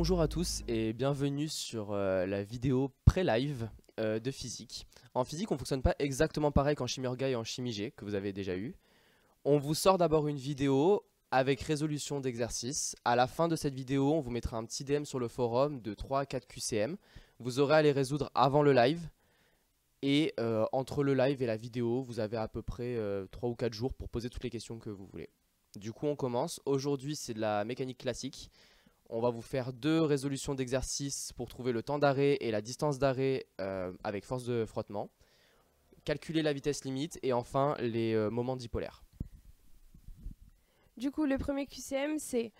Bonjour à tous et bienvenue sur la vidéo pré-live de physique. En physique, on ne fonctionne pas exactement pareil qu'en chimie orga et en chimie G, que vous avez déjà eu. On vous sort d'abord une vidéo avec résolution d'exercice. À la fin de cette vidéo, on vous mettra un petit DM sur le forum de 3 à 4 QCM. Vous aurez à les résoudre avant le live. Et entre le live et la vidéo, vous avez à peu près 3 ou 4 jours pour poser toutes les questions que vous voulez. Du coup, on commence. Aujourd'hui, c'est de la mécanique classique. On va vous faire 2 résolutions d'exercice pour trouver le temps d'arrêt et la distance d'arrêt avec force de frottement. Calculer la vitesse limite et enfin les moments dipolaires. Du coup, le premier QCM, c'est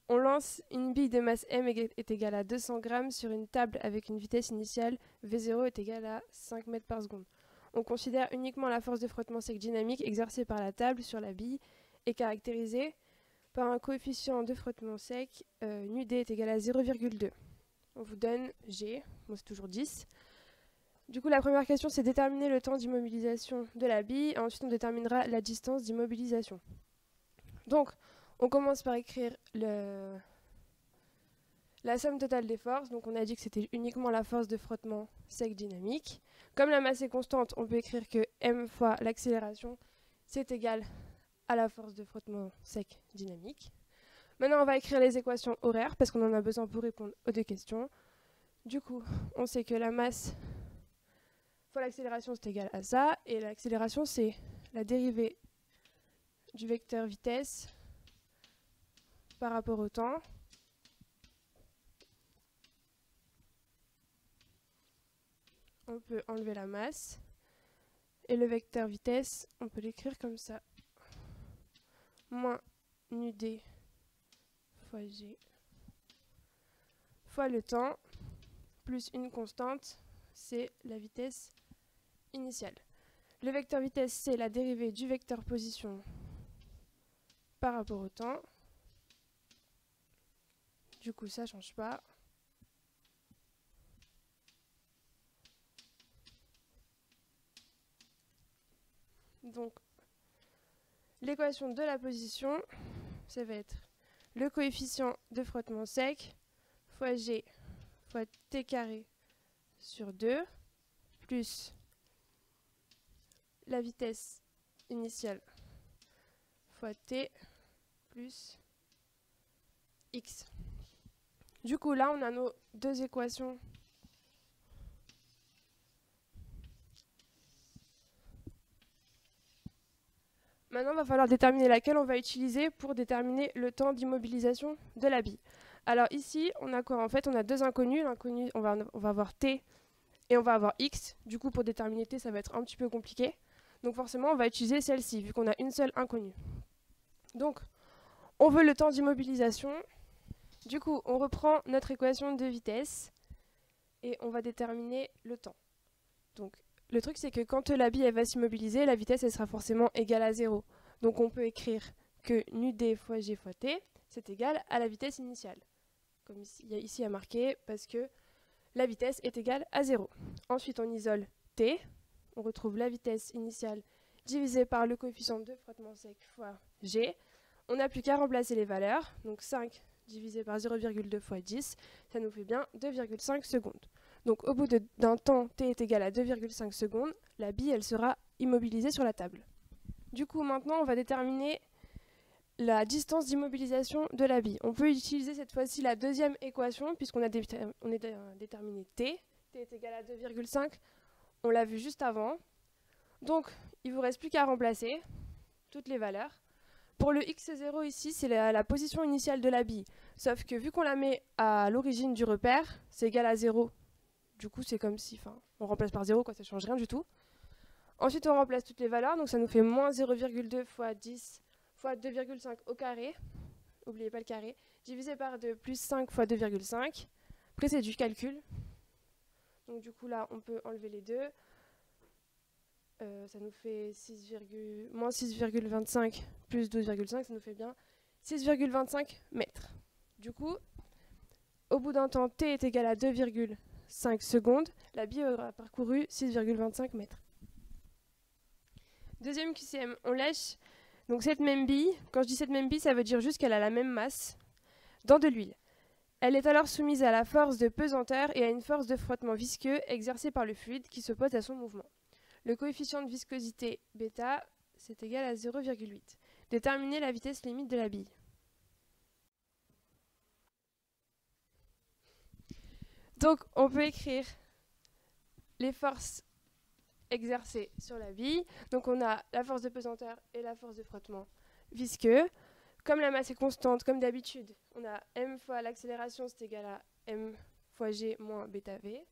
on lance une bille de masse m est égale à 200 grammes sur une table avec une vitesse initiale V0 est égale à 5 mètres par seconde. On considère uniquement la force de frottement sec dynamique exercée par la table sur la bille et caractérisée par un coefficient de frottement sec nu d est égal à 0,2. On vous donne G, moi c'est toujours 10. Du coup, la première question, c'est déterminer le temps d'immobilisation de la bille. Et ensuite, on déterminera la distance d'immobilisation. Donc, on commence par écrire la somme totale des forces. Donc, on a dit que c'était uniquement la force de frottement sec dynamique. Comme la masse est constante, on peut écrire que m fois l'accélération, c'est égal à la force de frottement sec dynamique. Maintenant, on va écrire les équations horaires parce qu'on en a besoin pour répondre aux 2 questions. Du coup, on sait que la masse fois l'accélération, c'est égal à ça. Et l'accélération, c'est la dérivée du vecteur vitesse par rapport au temps. On peut enlever la masse. Et le vecteur vitesse, on peut l'écrire comme ça. Moins nu d fois g fois le temps plus une constante, c'est la vitesse initiale. Le vecteur vitesse, c'est la dérivée du vecteur position par rapport au temps. Du coup, ça ne change pas. Donc, l'équation de la position, ça va être le coefficient de frottement sec fois G fois T carré sur 2 plus la vitesse initiale fois T plus X. Du coup, là, on a nos 2 équations. Maintenant, il va falloir déterminer laquelle on va utiliser pour déterminer le temps d'immobilisation de la bille. Alors ici, on a quoi? En fait, on a 2 inconnus. L'inconnu, on va avoir T et on va avoir X. Du coup, pour déterminer T, ça va être un petit peu compliqué. Donc forcément, on va utiliser celle-ci, vu qu'on a une seule inconnue. Donc, on veut le temps d'immobilisation. Du coup, on reprend notre équation de vitesse et on va déterminer le temps. Donc, le truc, c'est que quand la bille elle va s'immobiliser, la vitesse elle sera forcément égale à 0. Donc, on peut écrire que nu d fois g fois t, c'est égal à la vitesse initiale. Comme ici, il y a marqué, parce que la vitesse est égale à 0. Ensuite, on isole t. On retrouve la vitesse initiale divisée par le coefficient de frottement sec fois g. On n'a plus qu'à remplacer les valeurs. Donc, 5 divisé par 0,2 fois 10, ça nous fait bien 2,5 secondes. Donc au bout d'un temps t est égal à 2,5 secondes, la bille elle sera immobilisée sur la table. Du coup maintenant on va déterminer la distance d'immobilisation de la bille. On peut utiliser cette fois-ci la deuxième équation puisqu'on a déterminé t est égal à 2,5, on l'a vu juste avant. Donc il ne vous reste plus qu'à remplacer toutes les valeurs. Pour le x0 ici, c'est la position initiale de la bille. Sauf que vu qu'on la met à l'origine du repère, c'est égal à 0. Du coup, c'est comme si, on remplace par 0, quoi, ça ne change rien du tout. Ensuite, on remplace toutes les valeurs, donc ça nous fait moins 0,2 fois 10 fois 2,5 au carré. N'oubliez pas le carré. Divisé par 2 plus 5 fois 2,5. Après, c'est du calcul. Donc du coup, là, on peut enlever les deux. Ça nous fait moins 6,25 plus 12,5, ça nous fait bien 6,25 mètres. Du coup, au bout d'un temps, t est égal à 2,5 secondes, la bille aura parcouru 6,25 mètres. Deuxième QCM, on lèche donc cette même bille. Quand je dis cette même bille, ça veut dire juste qu'elle a la même masse dans de l'huile. Elle est alors soumise à la force de pesanteur et à une force de frottement visqueux exercée par le fluide qui s'oppose à son mouvement. Le coefficient de viscosité β, c'est égal à 0,8. Déterminer la vitesse limite de la bille. Donc, on peut écrire les forces exercées sur la bille. Donc, on a la force de pesanteur et la force de frottement visqueux. Comme la masse est constante, comme d'habitude, on a m fois l'accélération, c'est égal à m fois g moins bêta v.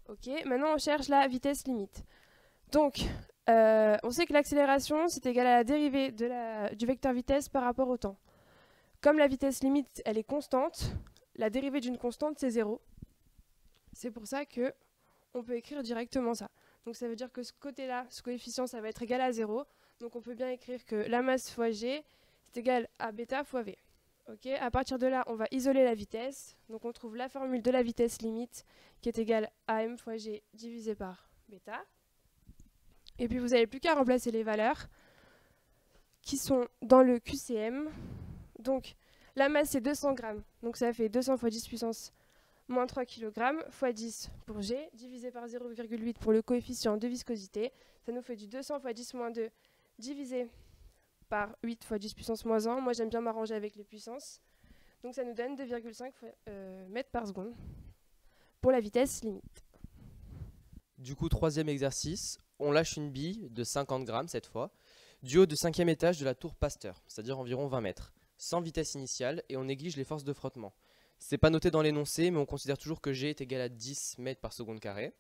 Ok, maintenant on cherche la vitesse limite. Donc, on sait que l'accélération, c'est égal à la dérivée du vecteur vitesse par rapport au temps. Comme la vitesse limite, elle est constante, la dérivée d'une constante, c'est 0. C'est pour ça qu'on peut écrire directement ça. Donc ça veut dire que ce côté-là, ce coefficient, ça va être égal à 0. Donc on peut bien écrire que la masse fois g, c'est égal à bêta fois v. Okay, à partir de là, on va isoler la vitesse. Donc on trouve la formule de la vitesse limite qui est égale à m fois g divisé par bêta. Et puis vous n'avez plus qu'à remplacer les valeurs qui sont dans le QCM. Donc la masse c'est 200 grammes. Donc ça fait 200 fois 10 puissance moins 3 kg fois 10 pour G, divisé par 0,8 pour le coefficient de viscosité. Ça nous fait du 200 fois 10 moins 2 divisé par 8 fois 10 puissance moins 1. Moi j'aime bien m'arranger avec les puissances. Donc ça nous donne 2,5 mètres par seconde pour la vitesse limite. Du coup, troisième exercice, on lâche une bille de 50 grammes cette fois, du haut du 5e étage de la tour Pasteur, c'est-à-dire environ 20 mètres, sans vitesse initiale, et on néglige les forces de frottement. C'est pas noté dans l'énoncé, mais on considère toujours que G est égal à 10 mètres par seconde carré.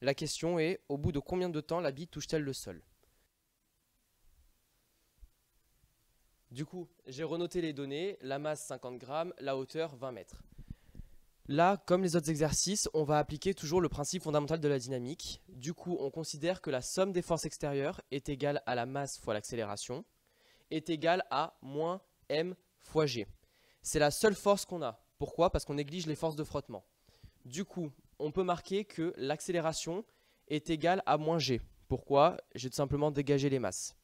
La question est, au bout de combien de temps la bille touche-t-elle le sol? Du coup, j'ai renoté les données, la masse 50 grammes, la hauteur 20 mètres. Là, comme les autres exercices, on va appliquer toujours le principe fondamental de la dynamique. Du coup, on considère que la somme des forces extérieures est égale à la masse fois l'accélération, est égale à moins m fois g. C'est la seule force qu'on a. Pourquoi? Parce qu'on néglige les forces de frottement. Du coup, on peut marquer que l'accélération est égale à moins g. Pourquoi? J'ai tout simplement dégagé les masses.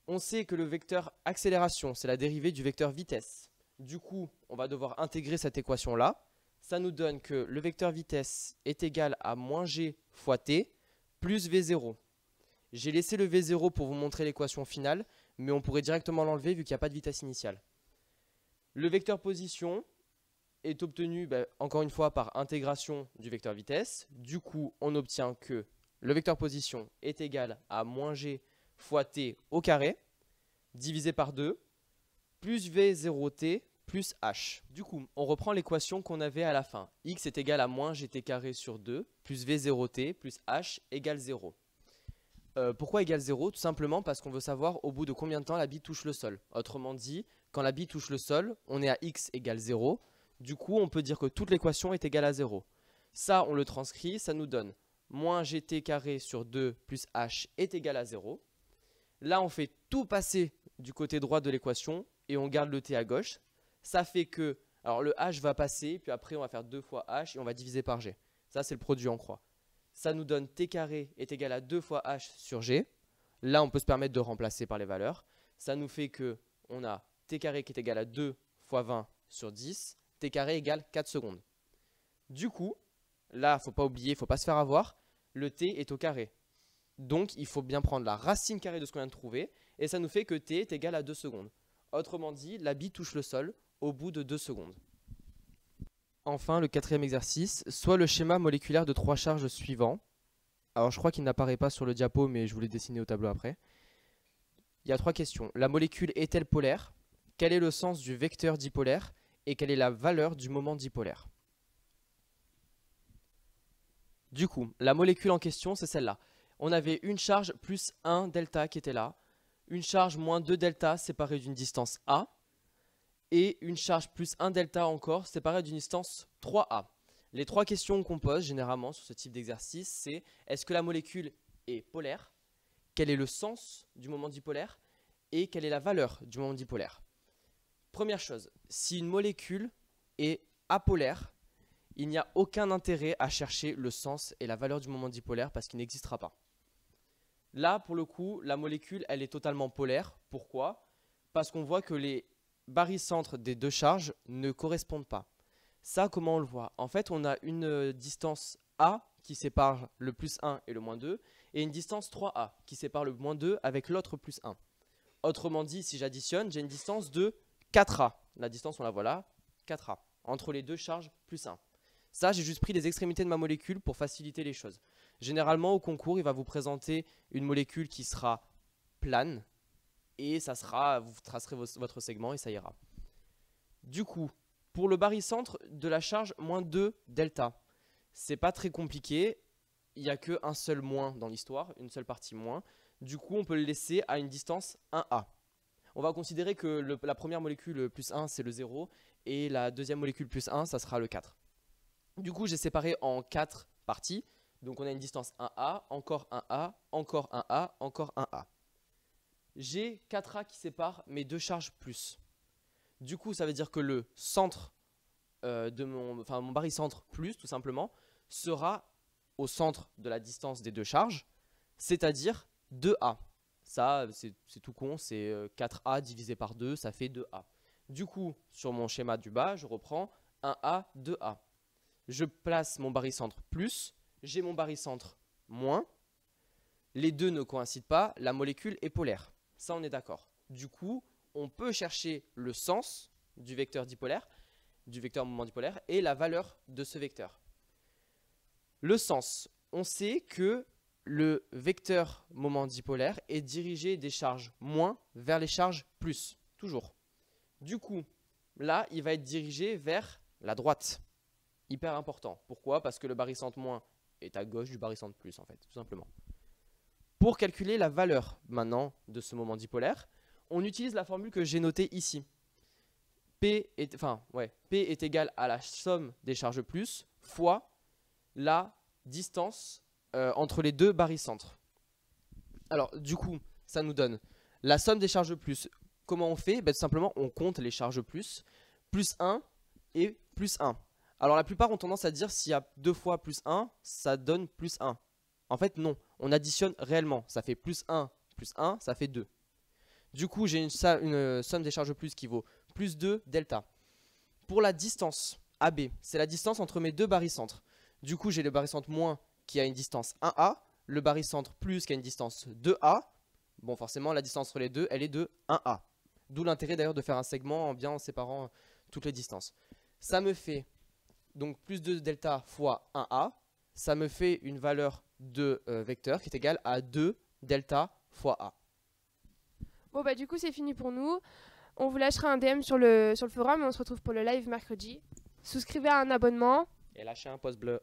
On sait que le vecteur accélération, c'est la dérivée du vecteur vitesse. Du coup, on va devoir intégrer cette équation-là. Ça nous donne que le vecteur vitesse est égal à moins g fois t plus v0. J'ai laissé le v0 pour vous montrer l'équation finale, mais on pourrait directement l'enlever vu qu'il n'y a pas de vitesse initiale. Le vecteur position est obtenu, encore une fois, par intégration du vecteur vitesse. Du coup, on obtient que le vecteur position est égal à moins g fois t au carré, divisé par 2, plus v0t plus h. Du coup, on reprend l'équation qu'on avait à la fin. X est égal à moins gt carré sur 2, plus v0t plus h égale 0. Pourquoi égale 0? Tout simplement parce qu'on veut savoir au bout de combien de temps la bille touche le sol. Autrement dit, quand la bille touche le sol, on est à x égale 0. Du coup, on peut dire que toute l'équation est égale à 0. Ça, on le transcrit, ça nous donne moins gt carré sur 2 plus h est égal à 0. Là, on fait tout passer du côté droit de l'équation et on garde le t à gauche. Ça fait que, alors le h va passer, puis après on va faire 2 fois h et on va diviser par g. Ça, c'est le produit en croix. Ça nous donne t carré est égal à 2 fois h sur g. Là, on peut se permettre de remplacer par les valeurs. Ça nous fait que on a t carré qui est égal à 2 fois 20 sur 10. T carré égale 4 secondes. Du coup, là, il ne faut pas oublier, il ne faut pas se faire avoir, le t est au carré. Donc, il faut bien prendre la racine carrée de ce qu'on vient de trouver, et ça nous fait que t est égal à 2 secondes. Autrement dit, la bille touche le sol au bout de 2 secondes. Enfin, le quatrième exercice, soit le schéma moléculaire de 3 charges suivant. Alors, je crois qu'il n'apparaît pas sur le diapo, mais je vous l'ai dessiné au tableau après. Il y a 3 questions. La molécule est-elle polaire? Quel est le sens du vecteur dipolaire? Et quelle est la valeur du moment dipolaire? Du coup, la molécule en question, c'est celle-là. On avait une charge plus 1 delta qui était là, une charge moins 2 delta séparée d'une distance A, et une charge plus 1 delta encore séparée d'une distance 3A. Les 3 questions qu'on pose généralement sur ce type d'exercice, c'est est-ce que la molécule est polaire? Quel est le sens du moment dipolaire? Et quelle est la valeur du moment dipolaire? Première chose, si une molécule est apolaire, il n'y a aucun intérêt à chercher le sens et la valeur du moment dipolaire parce qu'il n'existera pas. Là, pour le coup, la molécule, elle est totalement polaire. Pourquoi? Parce qu'on voit que les barycentres des deux charges ne correspondent pas. Ça, comment on le voit? En fait, on a une distance A qui sépare le plus 1 et le moins 2, et une distance 3A qui sépare le moins 2 avec l'autre plus 1. Autrement dit, si j'additionne, j'ai une distance de 4A. La distance, on la voit là, 4A, entre les deux charges plus 1. Ça, j'ai juste pris les extrémités de ma molécule pour faciliter les choses. Généralement, au concours, il va vous présenter une molécule qui sera plane, et ça sera, vous tracerez votre segment et ça ira. Du coup, pour le barycentre de la charge moins 2 delta, c'est pas très compliqué, il n'y a qu'un seul moins dans l'histoire, une seule partie moins. Du coup, on peut le laisser à une distance 1A. On va considérer que la première molécule plus 1, c'est le 0, et la deuxième molécule plus 1, ça sera le 4. Du coup, j'ai séparé en 4 parties. Donc, on a une distance 1A, encore 1A, encore 1A, encore 1A. J'ai 4A qui séparent mes deux charges plus. Du coup, ça veut dire que le centre mon barycentre plus, tout simplement, sera au centre de la distance des deux charges, c'est-à-dire 2A. Ça, c'est tout con, c'est 4A divisé par 2, ça fait 2A. Du coup, sur mon schéma du bas, je reprends 1A, 2A. Je place mon barycentre plus, j'ai mon barycentre moins. Les deux ne coïncident pas, la molécule est polaire. Ça, on est d'accord. Du coup, on peut chercher le sens du vecteur dipolaire, du vecteur moment dipolaire, et la valeur de ce vecteur. Le sens, on sait que le vecteur moment dipolaire est dirigé des charges moins vers les charges plus, toujours. Du coup, là, il va être dirigé vers la droite. Hyper important. Pourquoi? Parce que le barycentre moins est à gauche du barycentre plus, en fait, tout simplement. Pour calculer la valeur, maintenant, de ce moment dipolaire, on utilise la formule que j'ai notée ici. P est égal à la somme des charges plus fois la distance entre les deux barycentres. Alors, du coup, ça nous donne la somme des charges plus. Comment on fait? Tout simplement, on compte les charges plus 1 et plus 1. Alors, la plupart ont tendance à dire s'il y a 2 fois plus 1, ça donne plus 1. En fait, non. On additionne réellement. Ça fait plus 1, ça fait 2. Du coup, j'ai une somme des charges plus qui vaut plus 2 delta. Pour la distance AB, c'est la distance entre mes deux barycentres. Du coup, j'ai le barycentre moins qui a une distance 1A, le barycentre plus qui a une distance 2A. Bon, forcément, la distance entre les deux, elle est de 1A. D'où l'intérêt d'ailleurs de faire un segment en séparant toutes les distances. Ça me fait donc plus 2 delta fois 1A. Ça me fait une valeur de vecteur qui est égale à 2 delta fois A. Bon, du coup, c'est fini pour nous. On vous lâchera un DM sur le forum et on se retrouve pour le live mercredi. Souscrivez à un abonnement. Et lâchez un pouce bleu.